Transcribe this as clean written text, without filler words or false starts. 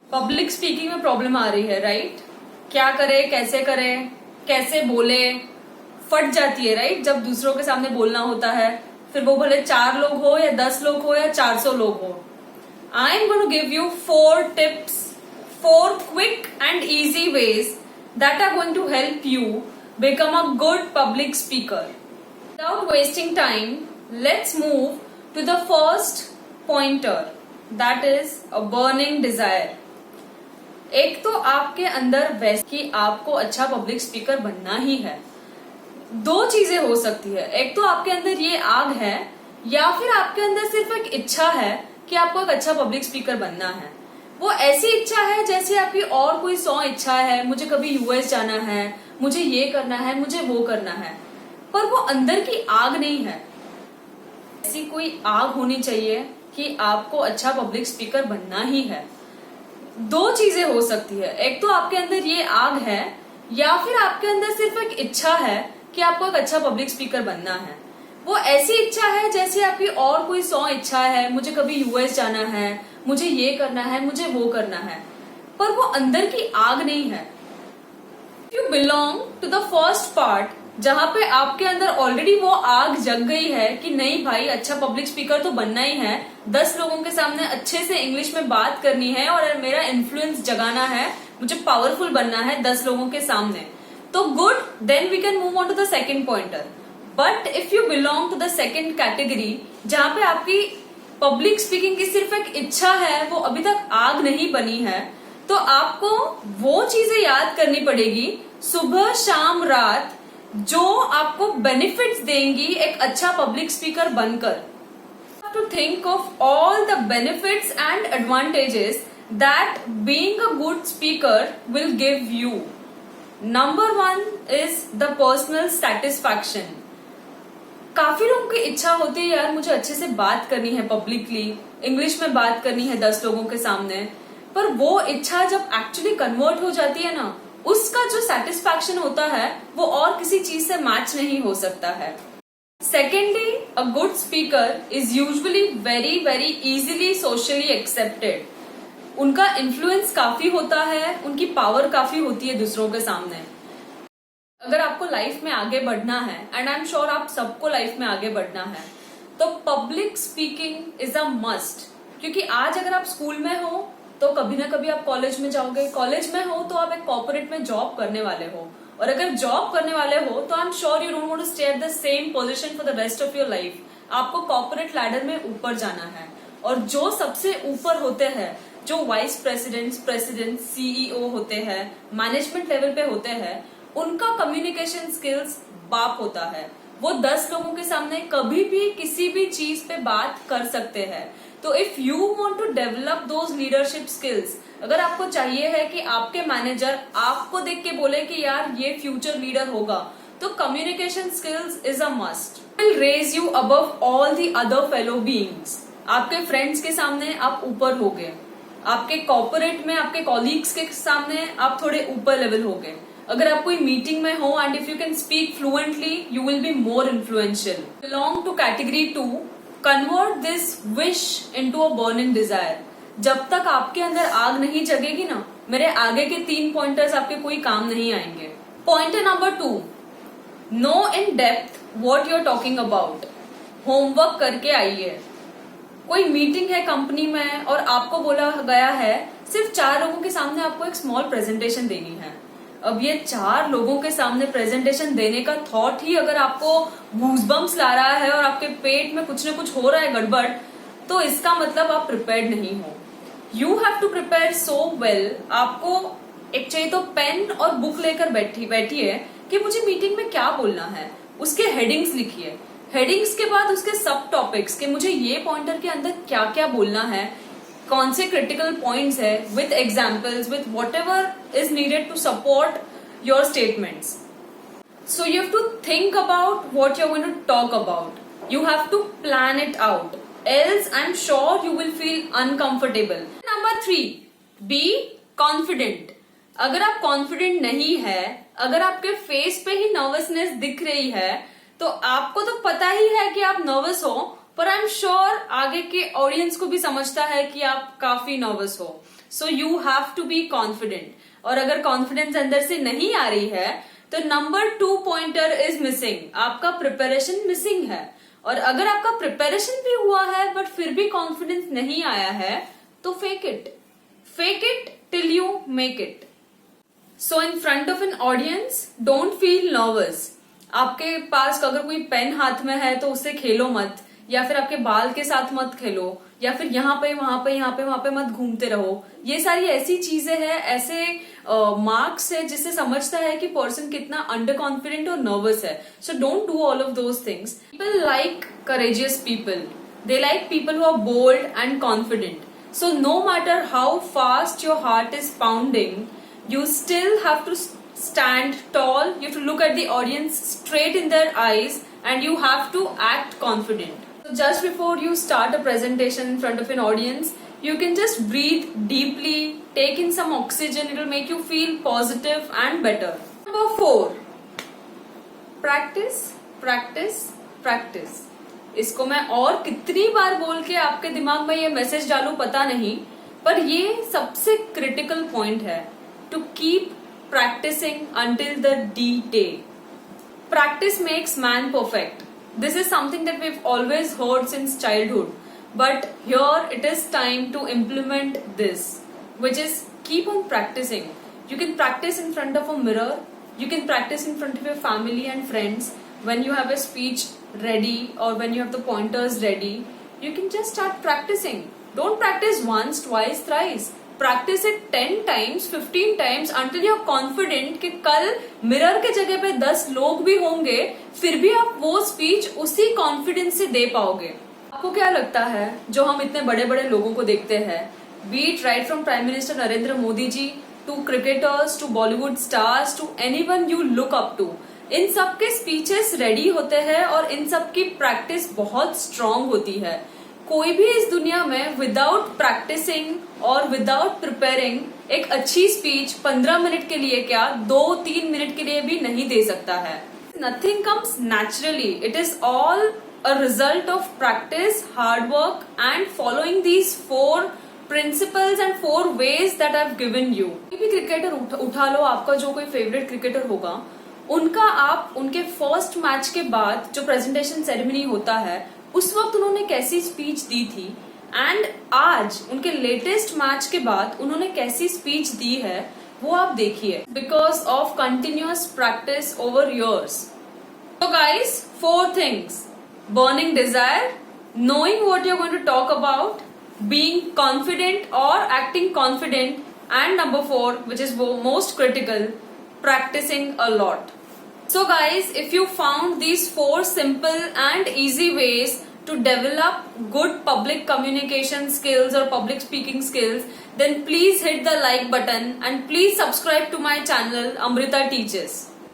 Public speaking में problem आ रही है, राइट? क्या करे, कैसे बोले, फट जाती है, राइट? जब दूसरों के सामने बोलना होता है, फिर वो भले 4 लोग हो या 10 लोग हो या 400 लोग हो। I am going to give you 4 tips, 4 quick and easy ways that are going to help you become a good public speaker. Without wasting time, let's move to the first pointer, that is a burning desire. एक तो आपके अंदर वैसे कि आपको अच्छा public speaker बनना ही है। 2 चीजें हो सकती है, एक तो आपके अंदर ये आग है या फिर आपके अंदर सिर्फ एक इच्छा है कि आपको एक अच्छा पब्लिक स्पीकर बनना है। वो ऐसी इच्छा है जैसे आपकी और कोई 100 इच्छा है, मुझे कभी यूएस जाना है, मुझे ये करना है, मुझे वो करना है, पर वो अंदर की आग नहीं है। ऐसी कोई आग होनी चाहिए कि आपको अच्छा पब्लिक स्पीकर बनना ही है। 2 चीजें हो सकती है, एक तो आपके अंदर ये आग है या फिर आपके अंदर सिर्फ एक इच्छा है कि आपको एक अच्छा पब्लिक स्पीकर बनना है। वो ऐसी इच्छा है जैसे आपकी और कोई 100 इच्छा है, मुझे कभी यूएस जाना है, मुझे ये करना है, मुझे वो करना है, पर वो अंदर की आग नहीं है। You belong to the first part, जहां पे आपके अंदर ऑलरेडी वो आग जग गई है कि नहीं भाई, अच्छा पब्लिक स्पीकर तो बनना ही है, 10 लोगों के सामने अच्छे से इंग्लिश में बात करनी है और मेरा इन्फ्लुएंस जगाना है, मुझे पावरफुल बनना है 10 लोगों के सामने, तो good, then we can move on to the second pointer. But if you belong to the second category, जहां पे आपकी पब्लिक स्पीकिंग की सिर्फ एक इच्छा है, वो अभी तक आग नहीं बनी है, तो आपको वो चीजें याद करनी पड़ेगी सुबह शाम रात जो आपको बेनिफिट्स देंगी एक अच्छा पब्लिक स्पीकर बनकर। To think of all the benefits and advantages that being a good speaker will give you. Number 1 is the personal satisfaction. काफी लोगों की इच्छा होती है, यार मुझे अच्छे से बात करनी है, पब्लिकली इंग्लिश में बात करनी है 10 लोगों के सामने, पर वो इच्छा जब एक्चुअली कन्वर्ट हो जाती है ना, उसका जो सेटिस्फैक्शन होता है वो और किसी चीज से मैच नहीं हो सकता है। Secondly, a good speaker is usually very very easily socially accepted. उनका इन्फ्लुएंस काफी होता है, उनकी पावर काफी होती है दूसरों के सामने। अगर आपको लाइफ में आगे बढ़ना है, एंड आई एम श्योर आप सबको लाइफ में आगे बढ़ना है, तो public speaking is a must. क्योंकि आज अगर आप स्कूल में हो तो कभी ना कभी आप कॉलेज में जाओगे, कॉलेज में हो तो आप एक कॉर्पोरेट में जॉब करने वाले हो, और अगर जॉब करने वाले हो तो I am sure you don't want to stay at the same position for the rest of your life. आपको कॉर्पोरेट लैडर में ऊपर जाना है, और जो सबसे ऊपर होते हैं, जो वाइस प्रेसिडेंट, सीईओ होते हैं, मैनेजमेंट लेवल पे होते हैं, उनका कम्युनिकेशन स्किल्स बाप होता है। वो 10 लोगों के सामने कभी भी किसी भी चीज पे बात कर सकते हैं। तो if you want to develop those leadership skills, अगर आपको चाहिए है कि आपके मैनेजर आपको देख के बोले कि यार ये फ्यूचर लीडर होगा, तो communication skills is a must. Will raise you above all the other fellow beings. आपके फ्रेंड्स के सामने आप ऊपर हो गए, आपके कॉर्पोरेट में आपके कॉलीग्स के सामने आप थोड़े ऊपर लेवल हो गए। अगर आप कोई मीटिंग में हो and if you can speak fluently, you will be more influential. Belong to category 2, convert this wish into a burning desire. जब तक आपके अंदर आग नहीं जगेगी ना, मेरे आगे के 3 पॉइंटर्स आपके कोई काम नहीं आएंगे। Pointer number 2, know in depth what you are talking about. Homework करके आइए। कोई मीटिंग है कंपनी में और आपको बोला गया है सिर्फ 4 लोगों के सामने आपको एक स्मॉल प्रेजेंटेशन देनी है। अब ये 4 लोगों के सामने प्रेजेंटेशन देने का थॉट ही अगर आपको गूज़बम्स ला रहा है और आपके पेट में कुछ न कुछ हो रहा है गड़बड़, तो इसका मतलब आप प्रिपेयर्ड नहीं हो। You have to prepare so well. आपको एक चाहिए तो पेन और बुक लेकर बैठिए कि मुझे मीटिंग में क्या बोलना है, उसके हेडिंग्स लिखिए। हेडिंग्स के बाद उसके सब टॉपिक्स कि मुझे ये पॉइंटर के अंदर क्या क्या बोलना है, कौन से क्रिटिकल पॉइंट्स है, with examples, with whatever is needed to support your statements. So you have to think about what you are going to talk about. You have to plan it out, else I am sure you will feel uncomfortable. Number 3, be confident. अगर आप confident नहीं है, अगर आपके face पे ही nervousness दिख रही है, तो आपको तो पता ही है कि आप नर्वस हो, पर आई एम श्योर आगे के ऑडियंस को भी समझता है कि आप काफी नर्वस हो। So you have to be confident. और अगर कॉन्फिडेंस अंदर से नहीं आ रही है तो नंबर 2 पॉइंटर इज मिसिंग, आपका प्रिपरेशन मिसिंग है। और अगर आपका प्रिपरेशन भी हुआ है बट फिर भी कॉन्फिडेंस नहीं आया है तो fake it till you make it. So in front of an audience don't feel nervous. आपके पास अगर कोई पेन हाथ में है तो उससे खेलो मत, या फिर आपके बाल के साथ मत खेलो, या फिर यहाँ पे वहां पे मत घूमते रहो। ये सारी ऐसी चीजें हैं, ऐसे मार्क्स है जिससे समझता है कि पर्सन कितना अंडर कॉन्फिडेंट और नर्वस है। So don't do all of those things. People like courageous people, they like people who are bold and confident. So no matter how fast your heart is pounding, you still have to stand tall. You have to look at the audience straight in their eyes and you have to act confident. So just before you start a presentation in front of an audience, you can just breathe deeply, take in some oxygen. It will make you feel positive and better. Number 4, practice, practice, practice. इसको मैं और कितनी बार बोल के आपके दिमाग में ये मैसेज डालूं पता नहीं, पर ये सबसे क्रिटिकल पॉइंट है। To keep practicing until the D-Day. Practice makes man perfect. This is something that we've always heard since childhood. But here it is time to implement this, which is keep on practicing. You can practice in front of a mirror. You can practice in front of your family and friends. When you have a speech ready or when you have the pointers ready, you can just start practicing. Don't practice once, twice, thrice. Practice it 10 times, 15 times until you're confident कि कल mirror के जगह पे 10 लोग भी होंगे फिर भी आप वो स्पीच उसी कॉन्फिडेंस से दे पाओगे। आपको क्या लगता है जो हम इतने बड़े बड़े लोगों को देखते हैं, be it right from prime minister Narendra Modi ji to cricketers to Bollywood stars to anyone you look up to, इन सब के स्पीचेस रेडी होते हैं और इन सब की प्रैक्टिस बहुत स्ट्रांग होती है। कोई भी इस दुनिया में विदाउट प्रैक्टिसिंग और विदाउट प्रिपेयरिंग एक अच्छी स्पीच 15 मिनट के लिए क्या 2-3 मिनट के लिए भी नहीं दे सकता है। Nothing comes naturally, it is all a result of practice, hard work and following these 4 principles and 4 ways that I have given you. कोई भी क्रिकेटर उठा लो, आपका जो कोई फेवरेट क्रिकेटर होगा, उनका आप उनके फर्स्ट मैच के बाद जो प्रेजेंटेशन सेरेमनी होता है उस वक्त उन्होंने कैसी स्पीच दी थी एंड आज उनके लेटेस्ट मैच के बाद उन्होंने कैसी स्पीच दी है वो आप देखिए, because of continuous practice over years. So guys, 4 things: burning desire, knowing what you're going to talk about, being confident or acting confident, and number 4, which is most critical, practicing a lot. So guys, if you found these 4 simple and easy ways to develop good public communication skills or public speaking skills, then please hit the like button and please subscribe to my channel Amrita Teaches.